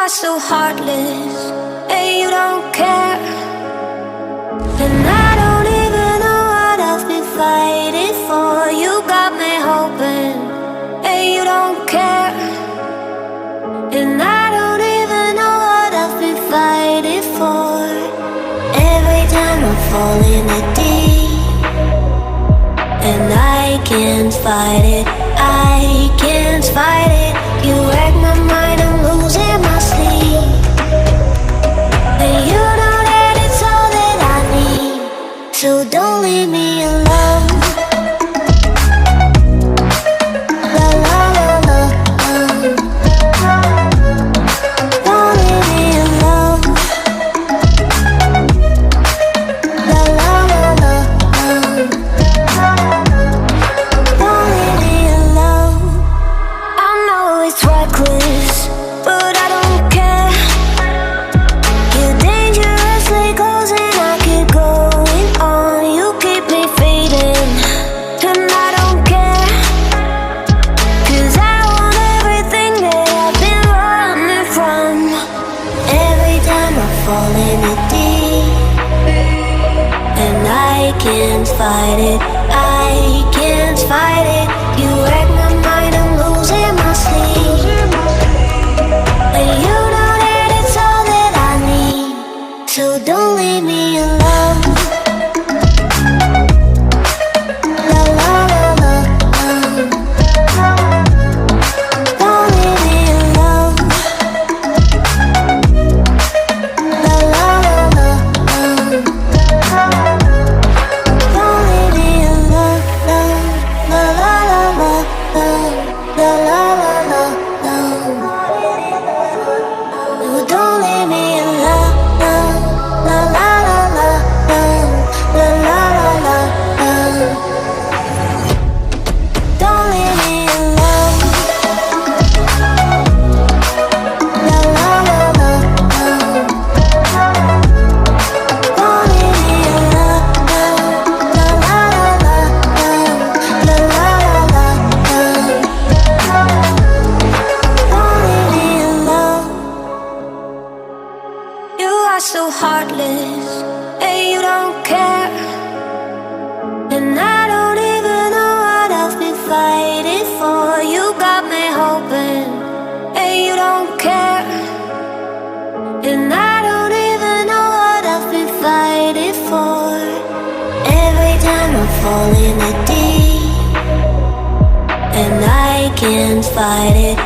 are so heartless, and you don't care. And I don't even know what I've been fighting for. You got me hoping, and you don't care. And I don't even know what I've been fighting for. Every time I fall in the deep, and I can't fight it, I can't fight it. You wreck my mind, I'm losing my sleep. And you know that it's all that I need, so don't leave me alone. La la la la, don't leave me alone. La la la la, don't leave me alone. I know it's reckless, but I don't care. You're dangerously close and I keep going on. You keep me fading, and I don't care. 'Cause I want everything that I've been running from. Every time I fall in the deep, and I can't fight it, I can't fight it. You wreck my mind, I'm losing my sleep. And you know that it's all that I need, so don't leave me alone. La la la la, don't leave me alone. La la la la, don't leave me alone. La la la la, la la la la, no, don't leave me alone. La la la la, la la la la, don't leave me alone. La la la la, don't leave me alone. La la la la, la la la la, don't leave me alone. You are so heartless, and you don't care. And I don't even know what I've been fighting for. You got me hoping, and you don't care. And I don't even know what I've been fighting for. Every time I fall in the deep, and I can't fight it,